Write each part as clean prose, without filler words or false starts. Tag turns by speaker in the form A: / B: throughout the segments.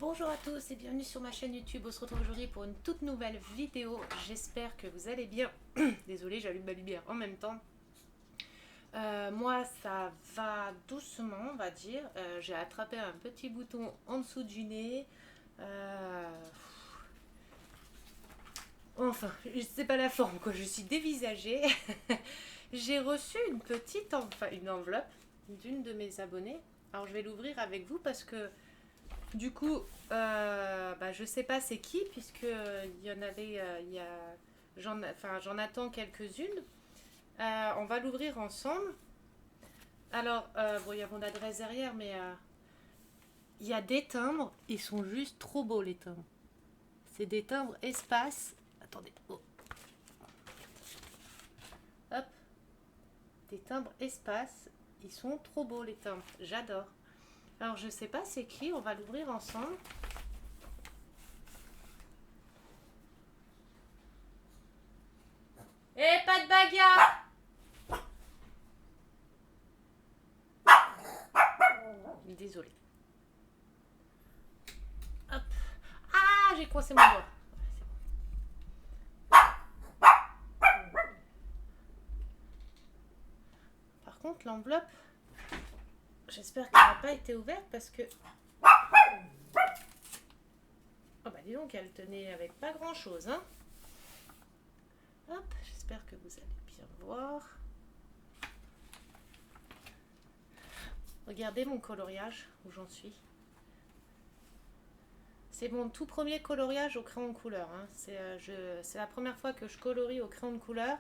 A: Bonjour à tous et bienvenue sur ma chaîne YouTube. On se retrouve aujourd'hui pour une toute nouvelle vidéo. J'espère que vous allez bien. Désolée, j'allume ma lumière en même temps. Moi, ça va doucement, on va dire. J'ai attrapé un petit bouton en dessous du nez. Enfin, c'est pas la forme, quoi. Je suis dévisagée. J'ai reçu une enveloppe d'une de mes abonnées. Alors, je vais l'ouvrir avec vous parce que du coup, je sais pas c'est qui, puisque il y en avait, j'en attends quelques-unes. On va l'ouvrir ensemble. Alors, bon, il y a mon adresse derrière, mais il y a des timbres, ils sont juste trop beaux les timbres. C'est des timbres espace. Attendez, oh. Hop, des timbres espace. Ils sont trop beaux les timbres, j'adore. Alors, je sais pas c'est qui, on va l'ouvrir ensemble. Eh, pas de bagarre! Désolée. Hop. Ah, j'ai coincé mon doigt. Par contre, l'enveloppe, j'espère qu'elle n'a pas été ouverte parce que... Oh bah dis donc, elle tenait avec pas grand chose, hein. Hop, j'espère que vous allez bien voir. Regardez mon coloriage, où j'en suis. C'est mon tout premier coloriage au crayon de couleur, hein. C'est la première fois que je colorie au crayon de couleur.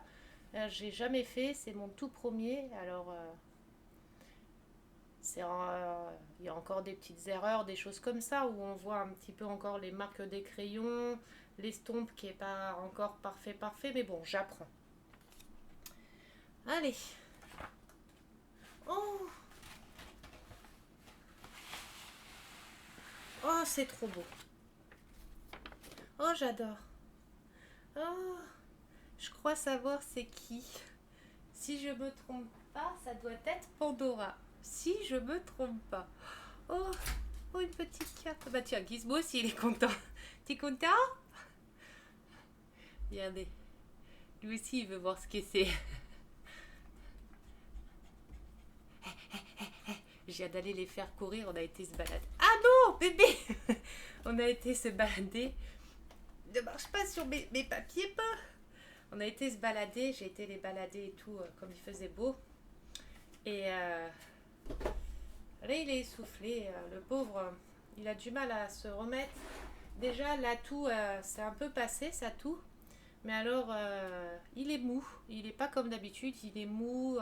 A: J'ai jamais fait, c'est mon tout premier. Alors, il y a encore des petites erreurs, des choses comme ça, où on voit un petit peu encore les marques des crayons, l'estompe qui n'est pas encore parfait, mais bon, j'apprends. Allez. Oh, oh, c'est trop beau. Oh, j'adore. Oh, je crois savoir c'est qui. Si je me trompe pas, ça doit être Pandora. Si je me trompe pas. Oh, oh, une petite carte. Bah tiens, Gizmo aussi, il est content. T'es content? Regardez. Lui aussi, il veut voir ce que c'est. J'ai hâte d'aller les faire courir. On a été se balader. Ah non, bébé! On a été se balader. Ne marche pas sur mes papiers peints. On a été se balader. J'ai été les balader et tout, comme il faisait beau. Et là, il est essoufflé. Le pauvre, il a du mal à se remettre. Déjà, la toux, c'est un peu passé, sa toux. Mais alors, il est mou. Il n'est pas comme d'habitude. Il est mou.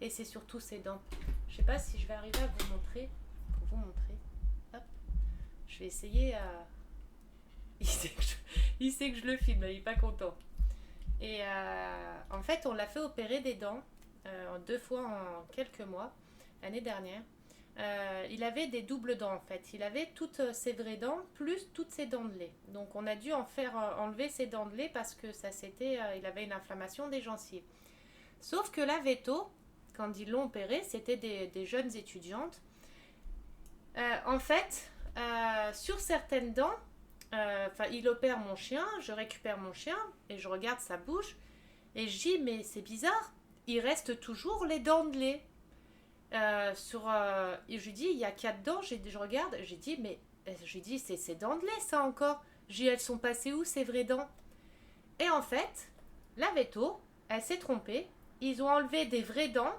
A: Et c'est surtout ses dents. Je sais pas si je vais arriver à vous montrer. Pour vous montrer. Hop. Je vais essayer à... Il sait que je le filme. Il est pas content. Et en fait, on l'a fait opérer des dents. 2 fois en quelques mois. L'année dernière. Il avait des doubles dents en fait. Il avait toutes ses vraies dents plus toutes ses dents de lait. Donc on a dû en faire enlever ses dents de lait parce que il avait une inflammation des gencives. Sauf que la Veto, quand ils l'ont opéré, c'était des jeunes étudiantes. En fait, sur certaines dents, il opère mon chien, je récupère mon chien et je regarde sa bouche et je dis mais c'est bizarre, il reste toujours les dents de lait. Et je lui dis il y a 4 dents, je regarde, j'ai dit mais j'ai dit c'est ces dents de lait ça encore. J'ai dit elles sont passées où ces vraies dents? Et en fait, la Veto, elle s'est trompée. Ils ont enlevé des vraies dents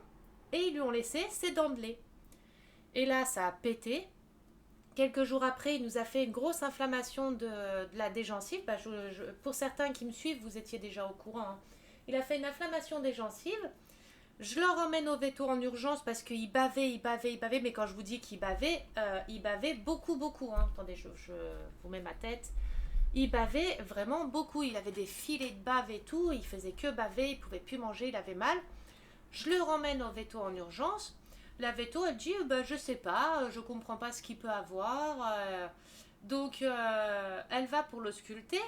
A: et ils lui ont laissé ses dents de lait. Et là, ça a pété. Quelques jours après, il nous a fait une grosse inflammation des gencives. Pour certains qui me suivent, vous étiez déjà au courant, hein. Il a fait une inflammation des gencives. Je le emmène au Veto en urgence parce qu'il bavait. Mais quand je vous dis qu'il bavait, il bavait beaucoup, hein. Attendez, je vous mets ma tête. Il bavait vraiment beaucoup. Il avait des filets de bave et tout. Il faisait que baver. Il pouvait plus manger. Il avait mal. Je le ramène au Veto en urgence. La Veto, elle dit je sais pas. Je comprends pas ce qu'il peut avoir. Donc, elle va pour le sculpter.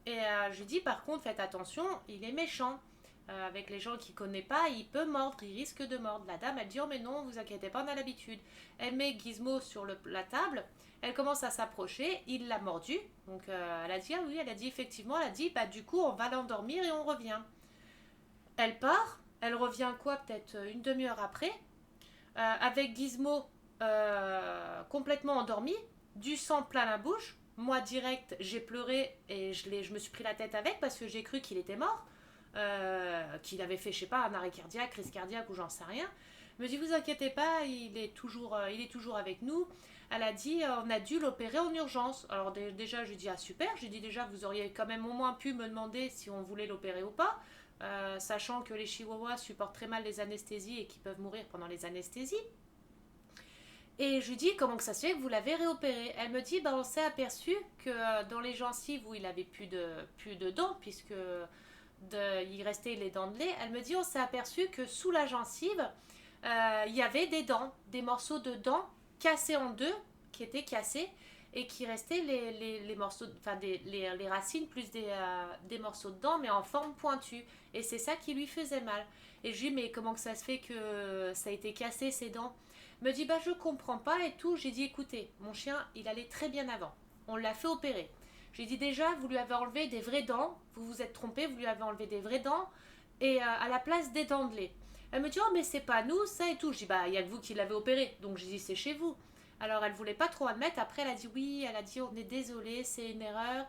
A: Et je lui dis par contre, faites attention. Il est méchant. Avec les gens qui ne connaissent pas, il peut mordre, il risque de mordre. La dame, elle dit oh mais non, vous inquiétez pas, on a l'habitude. Elle met Gizmo sur la table, Elle commence à s'approcher, il l'a mordu. Donc elle a dit, ah oui, elle a dit effectivement, elle a dit, bah du coup on va l'endormir et on revient. Elle part, elle revient quoi, peut-être une demi-heure après, avec Gizmo complètement endormi, du sang plein la bouche. Moi direct, j'ai pleuré et je me suis pris la tête avec parce que j'ai cru qu'il était mort, qu'il avait fait, je sais pas, un arrêt cardiaque, crise cardiaque ou j'en sais rien. Elle me dit, vous inquiétez pas, il est toujours avec nous. Elle a dit, on a dû l'opérer en urgence. Alors déjà, je lui ai dit, ah super, j'ai dit déjà, vous auriez quand même au moins pu me demander si on voulait l'opérer ou pas, sachant que les chihuahuas supportent très mal les anesthésies et qu'ils peuvent mourir pendant les anesthésies. Et je lui dis, comment que ça se fait que vous l'avez réopéré? Elle me dit, bah, on s'est aperçu que dans les gencives où il avait plus de dents, puisque il restait les dents de lait, elle me dit, on s'est aperçu que sous la gencive, il y avait des dents, des morceaux de dents cassés en deux, qui étaient cassés, et qui restaient les morceaux, enfin les racines plus des morceaux de dents, mais en forme pointue. Et c'est ça qui lui faisait mal. Et je lui dis, mais comment que ça se fait que ça a été cassé, ces dents? Me dit, bah je comprends pas et tout. J'ai dit, écoutez, mon chien, il allait très bien avant. On l'a fait opérer. J'ai dit, déjà, vous lui avez enlevé des vraies dents. Vous vous êtes trompé, vous lui avez enlevé des vraies dents. Et à la place des dents de lait. Elle me dit, oh, mais c'est pas nous, ça et tout. Je dis, bah, il y a que vous qui l'avez opéré. Donc, j'ai dit, c'est chez vous. Alors, elle voulait pas trop admettre. Après, elle a dit, oui, elle a dit, on est désolé, c'est une erreur.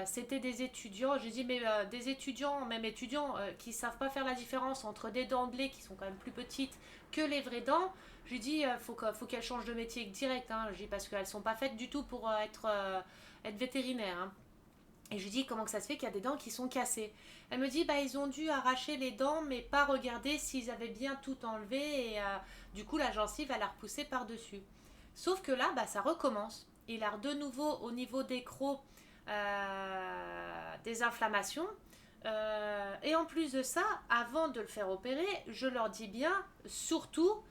A: C'était des étudiants. J'ai dit, mais des étudiants, même étudiants, qui savent pas faire la différence entre des dents de lait qui sont quand même plus petites que les vraies dents. Je lui dis, faut qu'elles changent de métier direct. Hein. Je dis, parce qu'elles sont pas faites du tout pour être vétérinaires. Hein. Et je lui dis, comment que ça se fait qu'il y a des dents qui sont cassées? Elle me dit, bah, ils ont dû arracher les dents, mais pas regarder s'ils avaient bien tout enlevé. Et du coup, la gencive, elle a repoussé par-dessus. Sauf que là, bah, ça recommence. Il a de nouveau, au niveau des crocs, des inflammations. Et en plus de ça, avant de le faire opérer, je leur dis bien, surtout,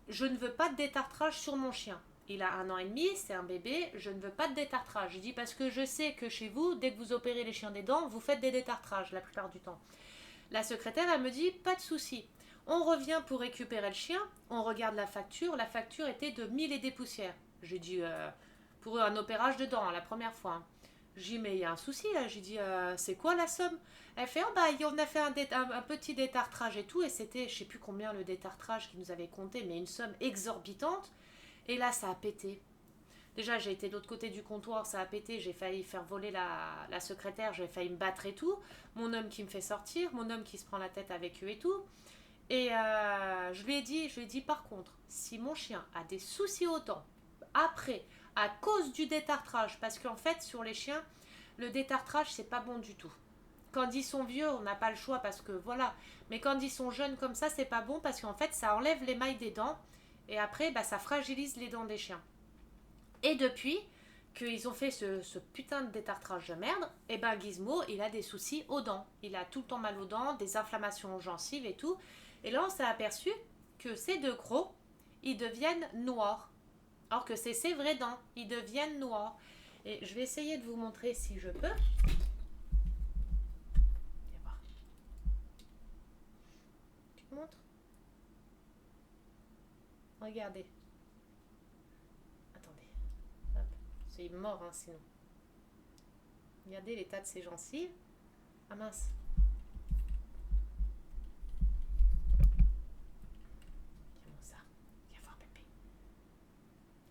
A: je ne veux pas de détartrage sur mon chien. Il a 1 an et demi, c'est un bébé, je ne veux pas de détartrage. Je dis parce que je sais que chez vous, dès que vous opérez les chiens des dents, vous faites des détartrages la plupart du temps. La secrétaire, elle me dit, pas de souci. On revient pour récupérer le chien, on regarde la facture était de 1000 et des poussières. J'ai dit, pour un opérage de dents, la première fois. Hein. J'ai dit, mais il y a un souci là. J'ai dit, c'est quoi la somme? Elle fait, oh bah, on a fait un petit détartrage et tout, et c'était, je sais plus combien le détartrage qui nous avait compté, mais une somme exorbitante. Et là, ça a pété. Déjà, j'ai été de l'autre côté du comptoir, ça a pété, j'ai failli faire voler la secrétaire, j'ai failli me battre et tout. Mon homme qui me fait sortir, mon homme qui se prend la tête avec eux et tout. Et je lui ai dit, par contre, si mon chien a des soucis aux dents, après, à cause du détartrage, parce qu'en fait, sur les chiens, le détartrage, c'est pas bon du tout. Quand ils sont vieux, on n'a pas le choix parce que voilà. Mais quand ils sont jeunes comme ça, c'est pas bon parce qu'en fait, ça enlève l'émail des dents et après, bah, ça fragilise les dents des chiens. Et depuis qu'ils ont fait ce putain de détartrage de merde, et ben Gizmo, il a des soucis aux dents. Il a tout le temps mal aux dents, des inflammations aux gencives et tout. Et là, on s'est aperçu que ces deux crocs, ils deviennent noirs. Alors que c'est ses vraies dents, ils deviennent noirs. Et je vais essayer de vous montrer si je peux. Viens voir. Tu te montres? Regardez. Attendez. Hop. C'est mort, hein, sinon. Regardez l'état de ses gencives. Ah mince. Viens voir ça. Viens voir Pépé.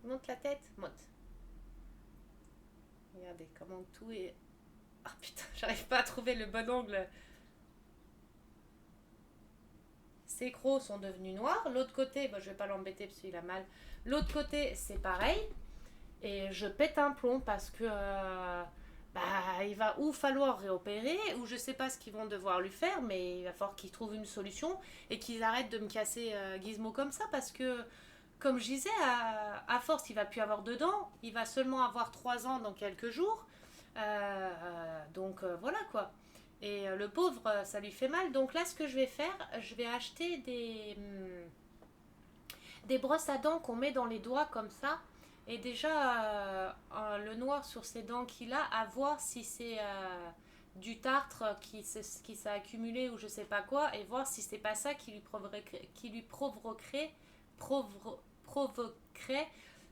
A: Monte la tête. Monte. Regardez comment tout est... Ah putain, j'arrive pas à trouver le bon angle. Ses crocs sont devenus noirs. L'autre côté, bon, je vais pas l'embêter parce qu'il a mal. L'autre côté, c'est pareil. Et je pète un plomb parce que bah, il va ou falloir réopérer, ou je sais pas ce qu'ils vont devoir lui faire, mais il va falloir qu'ils trouvent une solution et qu'ils arrêtent de me casser Gizmo comme ça parce que, comme je disais, à force, il va plus avoir de dents. Il va seulement avoir 3 ans dans quelques jours. Donc voilà quoi. Et le pauvre, ça lui fait mal. Donc là, ce que je vais faire, je vais acheter des brosses à dents qu'on met dans les doigts comme ça. Et déjà, le noir sur ses dents qu'il a, à voir si c'est du tartre qui s'est accumulé ou je sais pas quoi. Et voir si c'est pas ça qui lui provoquerait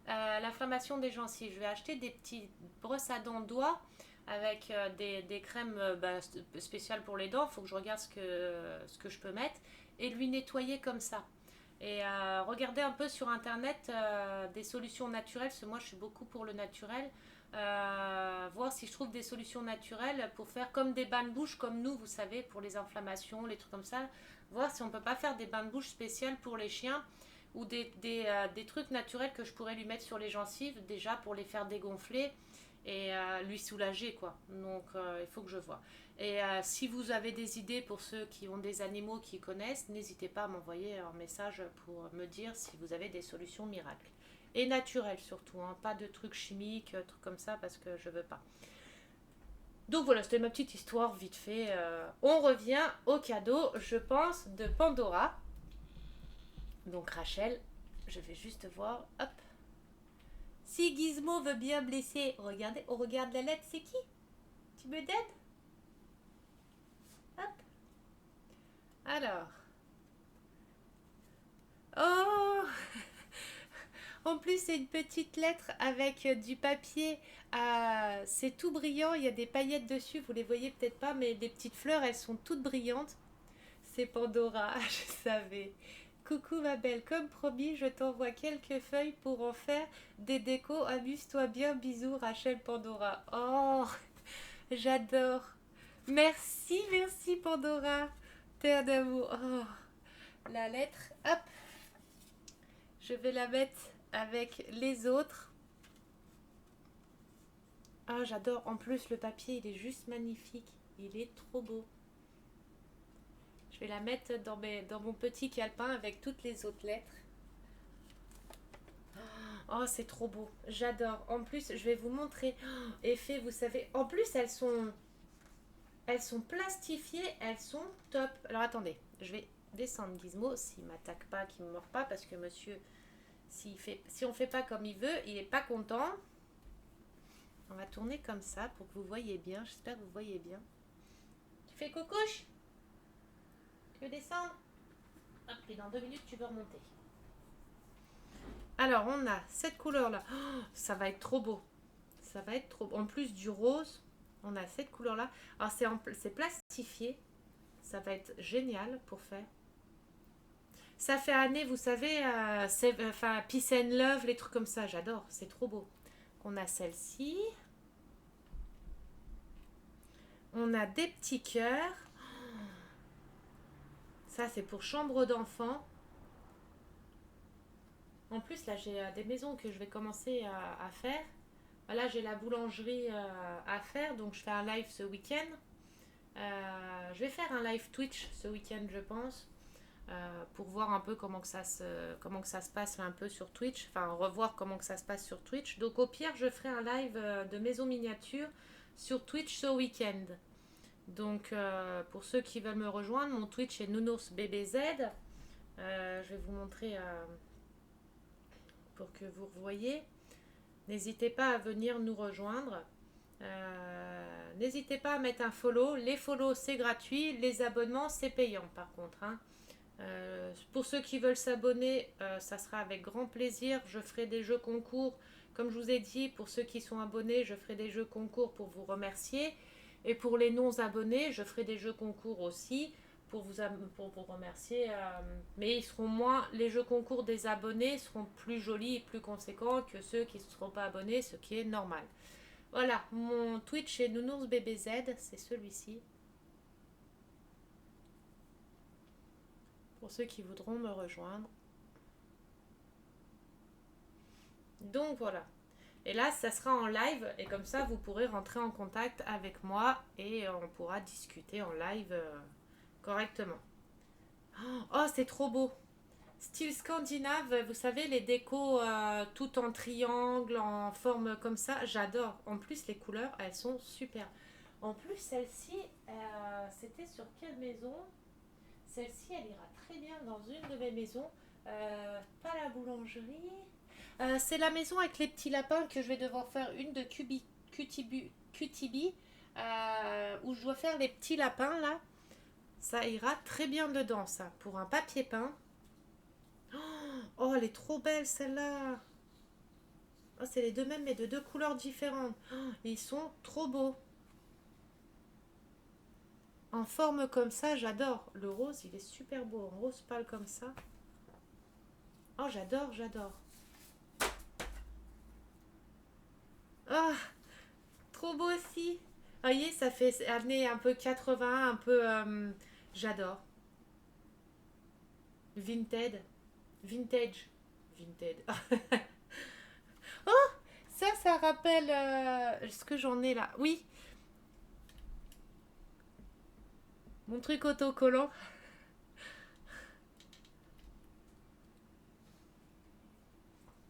A: l'inflammation des gencives. Je vais acheter des petites brosses à dents doigts avec des crèmes spéciales pour les dents. Il faut que je regarde ce que je peux mettre et lui nettoyer comme ça. Et regarder un peu sur internet des solutions naturelles, parce que moi je suis beaucoup pour le naturel. Voir si je trouve des solutions naturelles pour faire comme des bains de bouche, comme nous, vous savez, pour les inflammations, les trucs comme ça. Voir si on peut pas faire des bains de bouche spéciales pour les chiens ou des trucs naturels que je pourrais lui mettre sur les gencives, déjà pour les faire dégonfler et lui soulager, quoi. Donc il faut que je vois. Et si vous avez des idées pour ceux qui ont des animaux qui connaissent, n'hésitez pas à m'envoyer un message pour me dire si vous avez des solutions miracles. Et naturelles surtout, hein, pas de trucs chimiques, trucs comme ça, parce que je veux pas. Donc voilà, c'était ma petite histoire vite fait. On revient au cadeau, je pense, de Pandora. Donc Rachel, je vais juste voir. Hop. Si Gizmo veut bien blesser, regardez, on regarde la lettre, c'est qui? Tu me donnes? Hop. Alors. Oh. En plus, c'est une petite lettre avec du papier. C'est tout brillant, il y a des paillettes dessus, vous les voyez peut-être pas, mais des petites fleurs, elles sont toutes brillantes. C'est Pandora, je savais. Coucou ma belle, comme promis, je t'envoie quelques feuilles pour en faire des décos. Amuse-toi bien, bisous Rachel Pandora. Oh, j'adore. Merci, merci Pandora. Terre d'amour. Oh, la lettre, hop, je vais la mettre avec les autres. Ah, j'adore. En plus, le papier, il est juste magnifique. Il est trop beau. Je vais la mettre dans mon petit calepin avec toutes les autres lettres. Oh, c'est trop beau. J'adore. En plus, je vais vous montrer. Oh, effet, vous savez. En plus, elles sont plastifiées. Elles sont top. Alors, attendez. Je vais descendre Gizmo s'il ne m'attaque pas, qu'il ne me mord pas. Parce que monsieur, si on ne fait pas comme il veut, il n'est pas content. On va tourner comme ça pour que vous voyez bien. J'espère que vous voyez bien. Tu fais coucouche? Tu veux descendre? Hop, et dans 2 minutes, tu veux remonter. Alors, on a cette couleur-là. Oh, ça va être trop beau. Ça va être trop beau. En plus du rose, on a cette couleur-là. Alors, c'est plastifié. Ça va être génial pour faire. Ça fait année, vous savez, Peace and Love, les trucs comme ça. J'adore. C'est trop beau. On a celle-ci. On a des petits cœurs. Ça, c'est pour chambre d'enfant. En plus, là, j'ai des maisons que je vais commencer à faire. Là, j'ai la boulangerie à faire, donc je fais un live ce week-end. Je vais faire un live Twitch ce week-end, je pense, pour voir un peu comment que ça se passe un peu sur Twitch. Enfin, revoir comment que ça se passe sur Twitch. Donc, au pire, je ferai un live de maison miniature sur Twitch ce week-end. Donc, pour ceux qui veulent me rejoindre, mon Twitch est NounousBBZ. Je vais vous montrer pour que vous voyez. N'hésitez pas à venir nous rejoindre. N'hésitez pas à mettre un follow. Les follow, c'est gratuit. Les abonnements, c'est payant par contre. Hein. Pour ceux qui veulent s'abonner, ça sera avec grand plaisir. Je ferai des jeux concours. Comme je vous ai dit, pour ceux qui sont abonnés, je ferai des jeux concours pour vous remercier. Et pour les non-abonnés, je ferai des jeux concours aussi pour vous remercier. Mais ils seront moins, les jeux concours des abonnés seront plus jolis et plus conséquents que ceux qui ne seront pas abonnés, ce qui est normal. Voilà, mon Twitch est NounousBBZ, c'est celui-ci. Pour ceux qui voudront me rejoindre. Donc voilà. Et là, ça sera en live et comme ça, vous pourrez rentrer en contact avec moi et on pourra discuter en live correctement. Oh, c'est trop beau. Style scandinave, vous savez, les décos tout en triangle, en forme comme ça, j'adore. En plus, les couleurs, elles sont super. En plus, celle-ci, c'était sur quelle maison? Celle-ci, elle ira très bien dans une de mes maisons. Pas la boulangerie. C'est la maison avec les petits lapins que je vais devoir faire une de QTB, où je dois faire les petits lapins là. Ça ira très bien dedans, ça, pour un papier peint. Oh, elle est trop belle celle-là. Oh, c'est les deux mêmes, mais de deux couleurs différentes. Oh, ils sont trop beaux. En forme comme ça, j'adore. Le rose, il est super beau. En rose pâle comme ça. Oh, j'adore, j'adore. Ah, trop beau aussi. Vous voyez, ça fait année un peu 80, un peu... j'adore. Vintage. Vintage. Vintage. Oh, ça rappelle ce que j'en ai là. Oui, mon truc autocollant.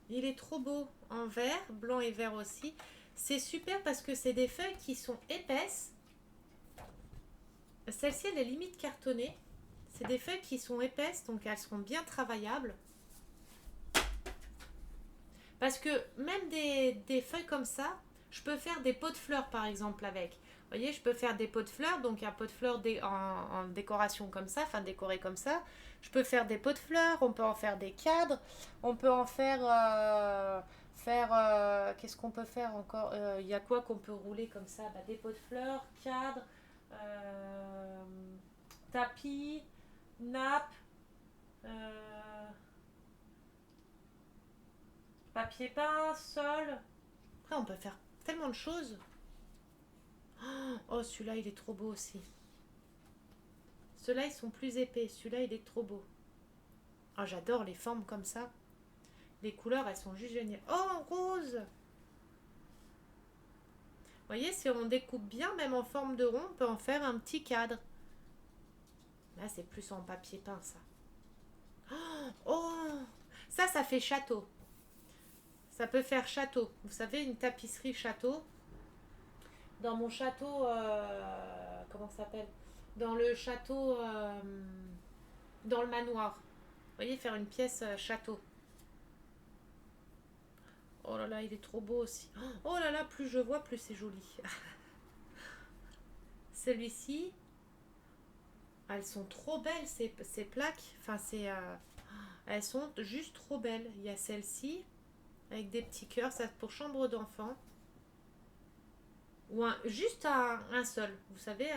A: Il est trop beau. En vert, blanc et vert aussi. C'est super parce que c'est des feuilles qui sont épaisses. Celle-ci, elle est limite cartonnée. C'est des feuilles qui sont épaisses, donc elles seront bien travaillables. Parce que même des feuilles comme ça, je peux faire des pots de fleurs par exemple avec. Vous voyez, je peux faire des pots de fleurs, donc un pot de fleurs en décoration comme ça, enfin décoré comme ça. Je peux faire des pots de fleurs, on peut en faire des cadres, on peut en faire... qu'est-ce qu'on peut faire encore? Il y a quoi qu'on peut rouler comme ça? Bah, des pots de fleurs, cadres, euh, tapis, nappes, euh, papier peint, sol. Après, on peut faire tellement de choses. Oh, celui-là, il est trop beau aussi. Ceux-là, ils sont plus épais. Celui-là, il est trop beau. Oh, j'adore les formes comme ça. Les couleurs, elles sont juste géniales. Oh, rose! Vous voyez, si on découpe bien, même en forme de rond, on peut en faire un petit cadre. Là, c'est plus en papier peint, ça. Oh! Ça fait château. Ça peut faire château. Vous savez, une tapisserie château. Dans mon château, comment ça s'appelle? Dans le château, dans le manoir. Vous voyez, faire une pièce château. Oh là là, il est trop beau aussi. Oh là là, plus je vois, plus c'est joli. Celui-ci, elles sont trop belles, ces plaques. Enfin, elles sont juste trop belles. Il y a celle-ci, avec des petits cœurs, ça pour chambre d'enfant. Ou juste un seul. Vous savez,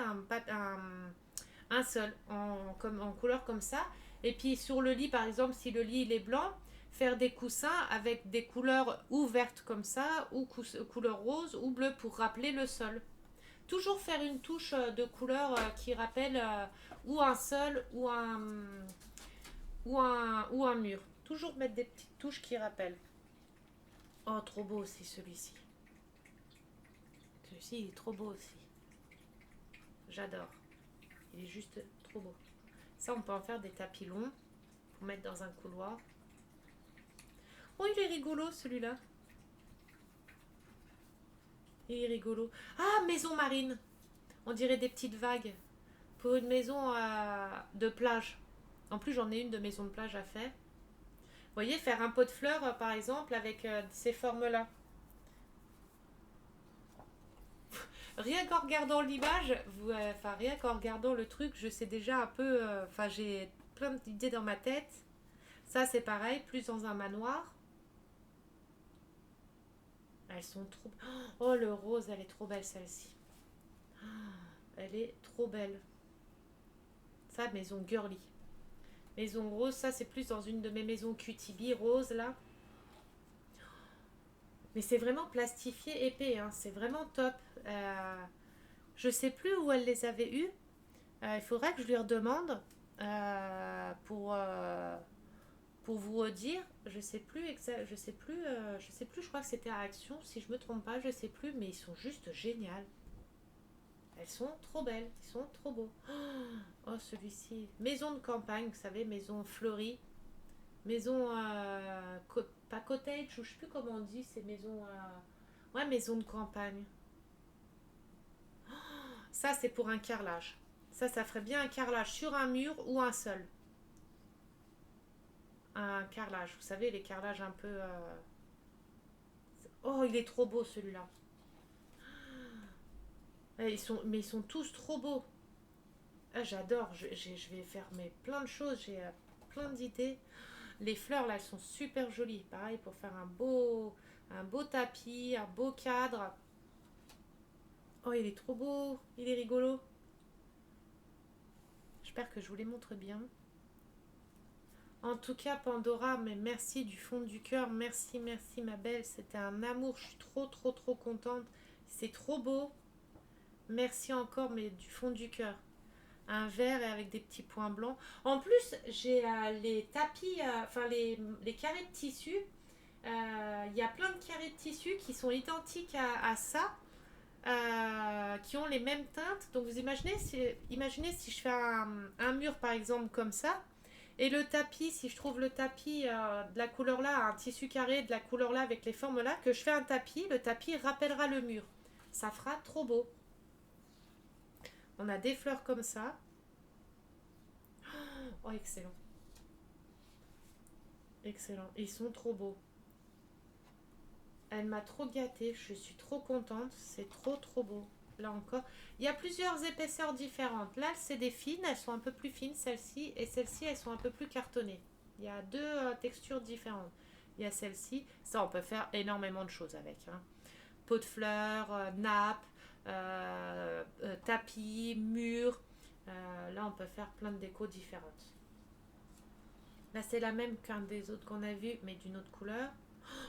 A: un seul, en couleur comme ça. Et puis sur le lit, par exemple, si le lit il est blanc, faire des coussins avec des couleurs ou vertes comme ça, ou couleur rose ou bleu pour rappeler le sol. Toujours faire une touche de couleur qui rappelle ou un sol ou un mur. Toujours mettre des petites touches qui rappellent. Oh, trop beau aussi celui-ci. Celui-ci, il est trop beau aussi. J'adore. Il est juste trop beau. Ça, on peut en faire des tapis longs pour mettre dans un couloir. Oh, il est rigolo celui-là. Il est rigolo. Ah, maison marine. On dirait des petites vagues. Pour une maison de plage. En plus, j'en ai une de maison de plage à faire. Vous voyez, faire un pot de fleurs, par exemple, avec ces formes-là. Rien qu'en regardant l'image, enfin, rien qu'en regardant le truc, je sais déjà un peu. Enfin, j'ai plein d'idées dans ma tête. Ça, c'est pareil, plus dans un manoir. Elles sont trop... Oh, le rose, elle est trop belle, celle-ci. Elle est trop belle. Ça, maison girly. Maison rose, ça, c'est plus dans une de mes maisons QTB rose, là. Mais c'est vraiment plastifié épais, hein. C'est vraiment top. Je sais plus où elle les avait eues. Il faudrait que je lui redemande pour vous redire. Je sais plus je sais plus, je sais plus. Je crois que c'était à Action, si je me trompe pas, je sais plus. Mais ils sont juste géniales. Elles sont trop belles, ils sont trop beaux. Oh, celui-ci, maison de campagne, vous savez, maison fleurie, maison pas cottage, ou je sais plus comment on dit, c'est maison ouais, maison de campagne. Ça, c'est pour un carrelage. Ça ferait bien un carrelage sur un mur ou un sol. Un carrelage, vous savez, les carrelages un peu. Oh, il est trop beau celui-là. Mais ils sont tous trop beaux. Ah, j'adore. Je vais faire plein de choses. J'ai plein d'idées. Les fleurs là, elles sont super jolies. Pareil pour faire Un beau tapis, un beau cadre. Oh, il est trop beau, il est rigolo. J'espère que je vous les montre bien. En tout cas, Pandora, mais merci du fond du cœur. Merci, merci ma belle. C'était un amour. Je suis trop, trop, trop contente. C'est trop beau. Merci encore, mais du fond du cœur. Un vert et avec des petits points blancs. En plus, j'ai les tapis, enfin les carrés de tissu. Il y a plein de carrés de tissu qui sont identiques à ça, qui ont les mêmes teintes. Donc vous imaginez si je fais un mur par exemple comme ça, et le tapis, si je trouve le tapis de la couleur là, un tissu carré de la couleur là avec les formes là, que je fais un tapis, le tapis rappellera le mur. Ça fera trop beau. On a des fleurs comme ça. Oh, excellent. Excellent. Ils sont trop beaux. Elle m'a trop gâtée. Je suis trop contente. C'est trop, trop beau. Là encore. Il y a plusieurs épaisseurs différentes. Là, c'est des fines. Elles sont un peu plus fines, celles-ci. Et celles-ci, elles sont un peu plus cartonnées. Il y a deux textures différentes. Il y a celle-ci. Ça, on peut faire énormément de choses avec. Hein. Pot de fleurs, nappe, tapis, mur. Là, on peut faire plein de décos différentes. Là, c'est la même qu'un des autres qu'on a vu, mais d'une autre couleur.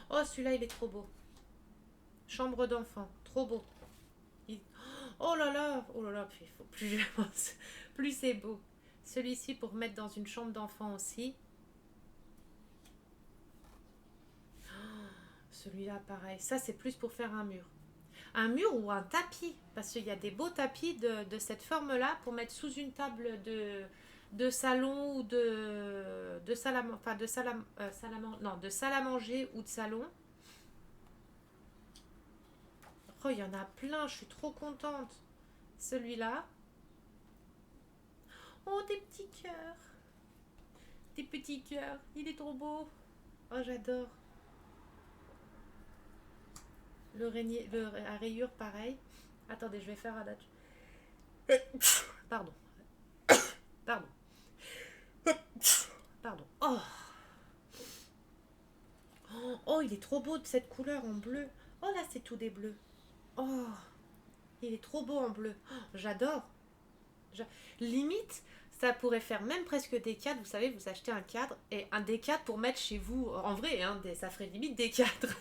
A: Oh, celui-là, il est trop beau. Chambre d'enfant, trop beau. Il- Oh là là, puis il faut plus je pense, plus c'est beau. Celui-ci pour mettre dans une chambre d'enfant aussi. Celui-là, pareil. Ça, c'est plus pour faire un mur. Un mur ou un tapis, parce qu'il y a des beaux tapis de cette forme-là pour mettre sous une table de salon ou de salle à, enfin non, de salle à manger ou de salon. Oh, il y en a plein, je suis trop contente. Celui-là. Oh, des petits cœurs. Des petits cœurs. Il est trop beau. Oh, j'adore. À rayures, pareil. Attendez, je vais faire un autre. Pardon. Pardon. Pardon. Oh. Oh, il est trop beau de cette couleur en bleu. Oh, là, c'est tout des bleus. Oh, il est trop beau en bleu. Oh, j'adore. Limite, ça pourrait faire même presque des cadres. Vous savez, vous achetez un cadre et un des cadres pour mettre chez vous. En vrai, hein, ça ferait limite des cadres.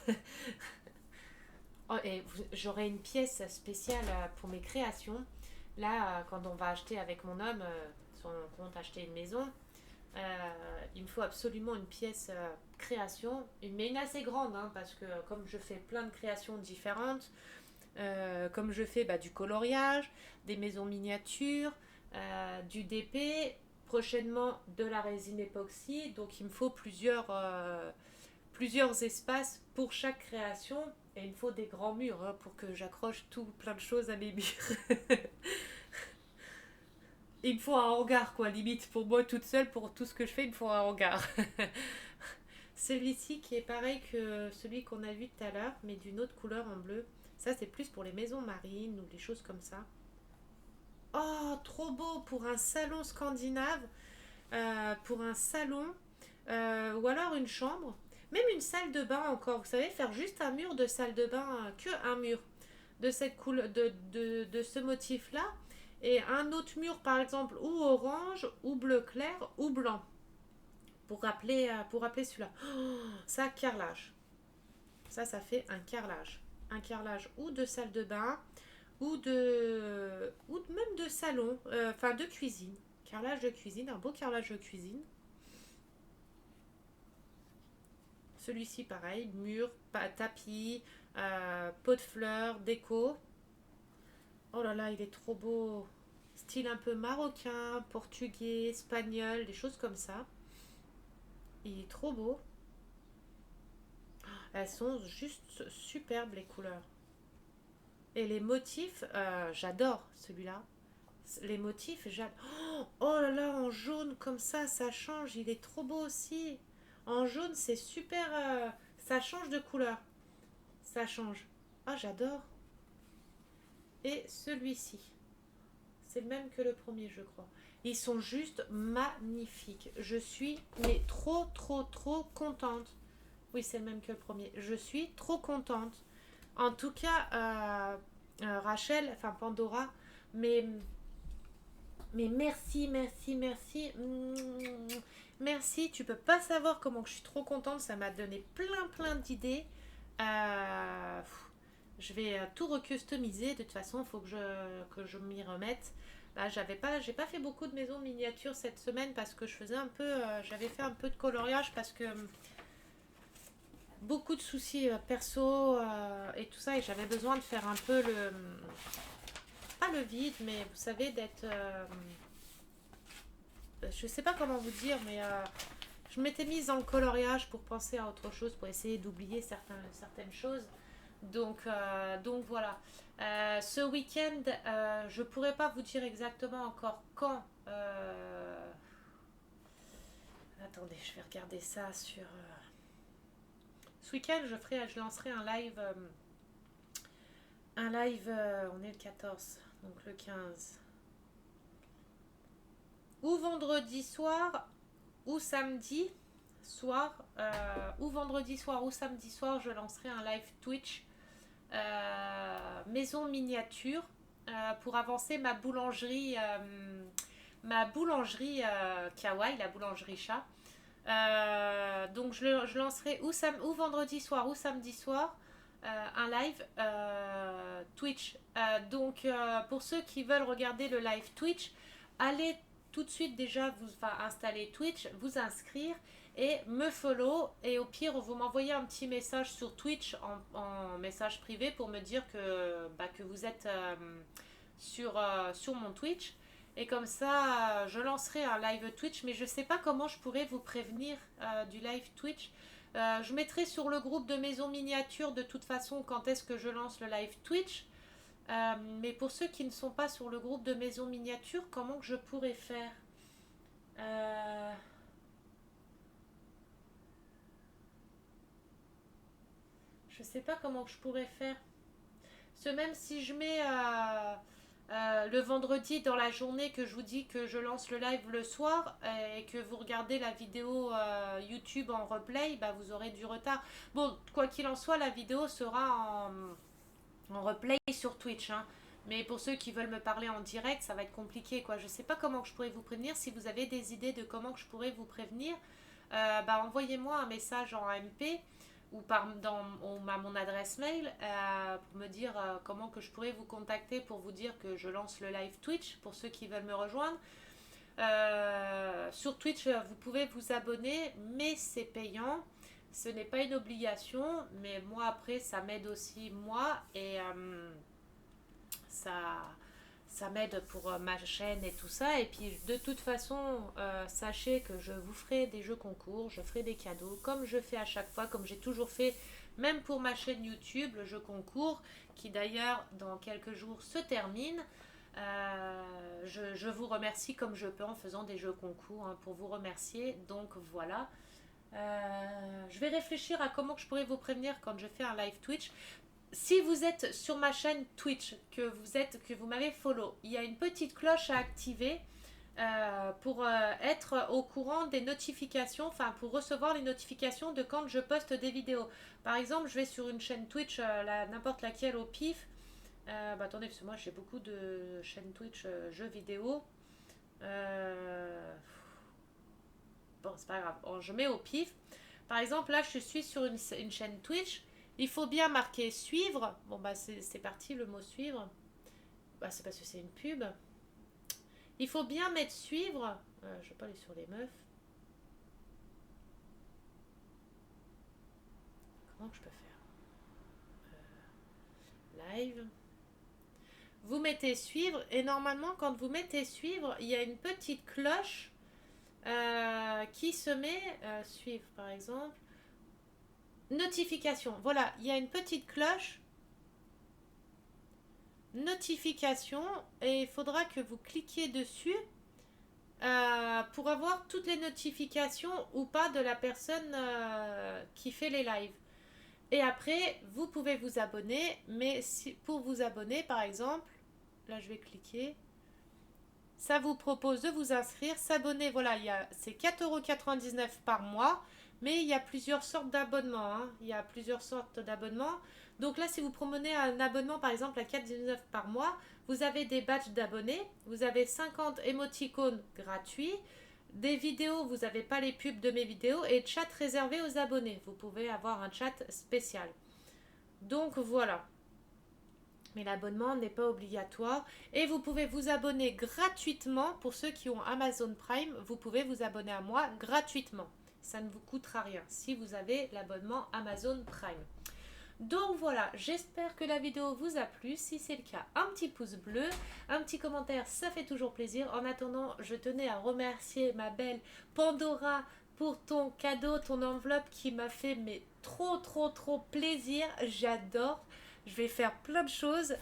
A: Oh, et j'aurais une pièce spéciale pour mes créations. Là, quand on va acheter avec mon homme, si on compte acheter une maison, il me faut absolument une pièce création, mais une assez grande, hein, parce que comme je fais plein de créations différentes, comme je fais du coloriage, des maisons miniatures, du DP, prochainement de la résine époxy, donc il me faut plusieurs espaces pour chaque création, et il me faut des grands murs hein, pour que j'accroche tout plein de choses à mes murs. Il me faut un hangar, quoi, limite. Pour moi, toute seule, pour tout ce que je fais, il me faut un hangar. Celui-ci qui est pareil que celui qu'on a vu tout à l'heure, mais d'une autre couleur en bleu. Ça, c'est plus pour les maisons marines ou des choses comme ça. Oh, trop beau pour un salon scandinave, pour un salon, ou alors une chambre. Même une salle de bain encore. Vous savez, faire juste un mur de salle de bain, que un mur de cette couleur, de ce motif-là. Et un autre mur, par exemple, ou orange, ou bleu clair, ou blanc. Pour rappeler celui-là. Oh, ça, carrelage. Ça fait un carrelage. Un carrelage ou de salle de bain, ou même de salon, enfin de cuisine. Carrelage de cuisine, un beau carrelage de cuisine. Celui-ci, pareil, mur, tapis, pot de fleurs, déco. Oh là là, il est trop beau. Style un peu marocain, portugais, espagnol, des choses comme ça. Il est trop beau. Elles sont juste superbes les couleurs. Et les motifs, j'adore celui-là. Les motifs, j'adore. Oh là là, en jaune comme ça change. Il est trop beau aussi. En jaune, c'est super. Ça change de couleur. Ça change. Ah, j'adore. Et celui-ci. C'est le même que le premier, je crois. Ils sont juste magnifiques. Je suis mais trop, trop, trop contente. Oui, c'est le même que le premier. Je suis trop contente. En tout cas, Rachel, enfin Pandora, mais, mais merci, merci, merci. Merci, tu peux pas savoir comment que je suis trop contente. Ça m'a donné plein, plein d'idées. Je vais tout recustomiser. De toute façon, il faut que je m'y remette. Là, j'ai pas fait beaucoup de maisons miniatures cette semaine parce que je faisais un peu, j'avais fait un peu de coloriage parce que beaucoup de soucis perso et tout ça et j'avais besoin de faire un peu le pas le vide mais vous savez d'être je sais pas comment vous dire mais je m'étais mise dans le coloriage pour penser à autre chose pour essayer d'oublier certaines choses donc voilà. Ce week-end je pourrais pas vous dire exactement encore quand attendez je vais regarder ça sur ce week-end je lancerai un live, on est le 14, donc le 15. Ou vendredi soir, ou samedi soir, ou vendredi soir, ou samedi soir, je lancerai un live Twitch maison miniature pour avancer ma boulangerie Kawaii, la boulangerie chat. Donc je lancerai ou vendredi soir ou samedi soir un live Twitch. Pour ceux qui veulent regarder le live Twitch, allez tout de suite déjà installer Twitch, vous inscrire et me follow. Et au pire, vous m'envoyez un petit message sur Twitch en message privé pour me dire que vous êtes sur mon Twitch. Et comme ça, je lancerai un live Twitch, mais je ne sais pas comment je pourrais vous prévenir du live Twitch. Je mettrai sur le groupe de Maison Miniature de toute façon quand est-ce que je lance le live Twitch. Mais pour ceux qui ne sont pas sur le groupe de Maison Miniature, comment que je pourrais faire euh, Je ne sais pas comment que je pourrais faire. Même si je mets le vendredi dans la journée que je vous dis que je lance le live le soir et que vous regardez la vidéo YouTube en replay, bah vous aurez du retard. Bon, quoi qu'il en soit, la vidéo sera en replay sur Twitch. Hein. Mais pour ceux qui veulent me parler en direct, ça va être compliqué. Quoi. Je ne sais pas comment que je pourrais vous prévenir. Si vous avez des idées de comment que je pourrais vous prévenir, envoyez-moi un message en MP ou à mon adresse mail pour me dire comment que je pourrais vous contacter pour vous dire que je lance le live Twitch pour ceux qui veulent me rejoindre. Sur Twitch, vous pouvez vous abonner, mais c'est payant. Ce n'est pas une obligation, mais moi après, ça m'aide aussi moi et ça, ça m'aide pour ma chaîne et tout ça. Et puis de toute façon, sachez que je vous ferai des jeux concours, je ferai des cadeaux, comme je fais à chaque fois, comme j'ai toujours fait, même pour ma chaîne YouTube, le jeu concours, qui d'ailleurs dans quelques jours se termine. Je vous remercie comme je peux en faisant des jeux concours hein, pour vous remercier. Donc voilà. Je vais réfléchir à comment je pourrais vous prévenir quand je fais un live Twitch. Si vous êtes sur ma chaîne Twitch, que vous m'avez follow, il y a une petite cloche à activer pour être au courant des notifications, enfin pour recevoir les notifications de quand je poste des vidéos. Par exemple, je vais sur une chaîne Twitch, n'importe laquelle au pif. Attendez, parce que moi j'ai beaucoup de chaînes Twitch jeux vidéo. Bon, c'est pas grave. Je mets au pif. Par exemple, là, je suis sur une chaîne Twitch. Il faut bien marquer suivre. Bon, c'est parti le mot suivre. C'est parce que c'est une pub. Il faut bien mettre suivre. Je vais pas aller sur les meufs. Comment que je peux faire live. Vous mettez suivre. Et normalement, quand vous mettez suivre, il y a une petite cloche qui se met. Suivre, par exemple. Notification. Voilà, il y a une petite cloche notification et il faudra que vous cliquiez dessus pour avoir toutes les notifications ou pas de la personne qui fait les lives. Et après, vous pouvez vous abonner, mais pour vous abonner, par exemple, là je vais cliquer, ça vous propose de vous inscrire, s'abonner, voilà, c'est 4,99 € par mois, Mais il y a plusieurs sortes d'abonnements, hein. Il y a plusieurs sortes d'abonnements. Donc là, si vous promenez un abonnement, par exemple, à 4,19 par mois, vous avez des badges d'abonnés, vous avez 50 émoticônes gratuits, des vidéos, vous n'avez pas les pubs de mes vidéos, et chat réservé aux abonnés. Vous pouvez avoir un chat spécial. Donc voilà. Mais l'abonnement n'est pas obligatoire. Et vous pouvez vous abonner gratuitement. Pour ceux qui ont Amazon Prime, vous pouvez vous abonner à moi gratuitement. Ça ne vous coûtera rien si vous avez l'abonnement Amazon Prime. Donc voilà, j'espère que la vidéo vous a plu. Si c'est le cas, un petit pouce bleu, un petit commentaire, ça fait toujours plaisir. En attendant, je tenais à remercier ma belle Pandora pour ton cadeau, ton enveloppe qui m'a fait mais trop plaisir. J'adore. Je vais faire plein de choses.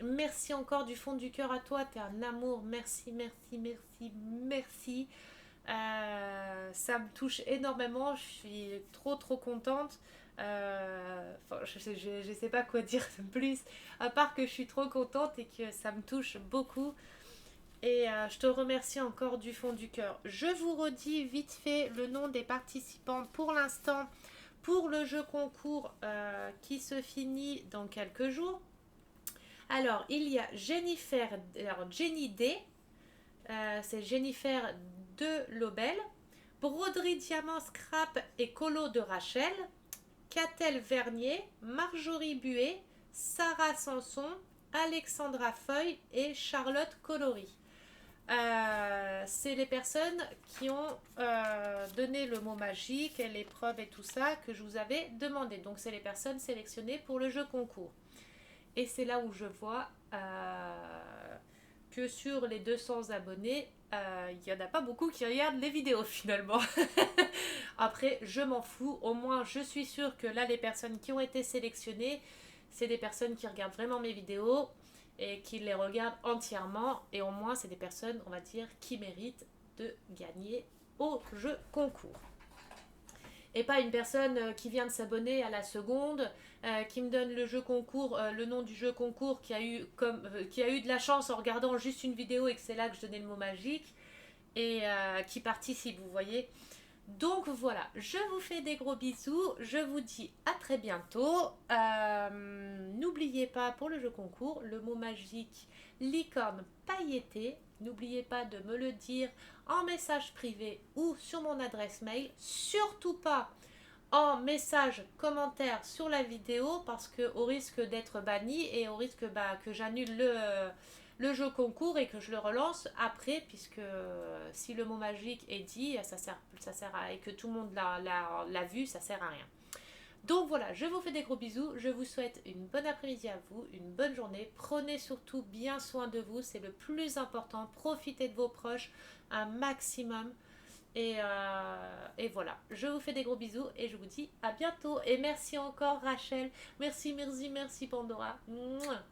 A: Merci encore du fond du cœur à toi. T'es un amour. Merci. Ça me touche énormément. Je suis trop contente. Je sais pas quoi dire de plus, à part que je suis trop contente et que ça me touche beaucoup. Et je te remercie encore du fond du cœur. Je vous redis vite fait le nom des participants pour l'instant pour le jeu concours qui se finit dans quelques jours. Alors, il y a Jenny D, c'est Jennifer de Lobel, Broderie Diamant Scrap et Colo de Rachel, Catel Vernier, Marjorie Buet, Sarah Sanson, Alexandra Feuille et Charlotte Colory. C'est les personnes qui ont donné le mot magique et l'épreuve et tout ça que je vous avais demandé. Donc c'est les personnes sélectionnées pour le jeu concours. Et c'est là où je vois que sur les 200 abonnés, il n'y en a pas beaucoup qui regardent les vidéos finalement. Après, je m'en fous. Au moins, je suis sûre que là, les personnes qui ont été sélectionnées, c'est des personnes qui regardent vraiment mes vidéos et qui les regardent entièrement. Et au moins, c'est des personnes, on va dire, qui méritent de gagner au jeu concours. Et pas une personne qui vient de s'abonner à la seconde, qui me donne le jeu concours, le nom du jeu concours, qui a eu de la chance en regardant juste une vidéo et que c'est là que je donnais le mot magique, et qui participe, vous voyez. Donc voilà, je vous fais des gros bisous, je vous dis à très bientôt. N'oubliez pas pour le jeu concours, le mot magique licorne pailletée. N'oubliez pas de me le dire en message privé ou sur mon adresse mail. Surtout pas en message commentaire sur la vidéo parce qu'au risque d'être banni et au risque que j'annule le jeu concours et que je le relance après, puisque si le mot magique est dit, ça sert à, et que tout le monde l'a vu, ça sert à rien. Donc voilà, je vous fais des gros bisous, je vous souhaite une bonne après-midi à vous, une bonne journée, prenez surtout bien soin de vous, c'est le plus important, profitez de vos proches un maximum. Et voilà, je vous fais des gros bisous et je vous dis à bientôt. Et merci encore Rachel, merci Pandora. Mouah.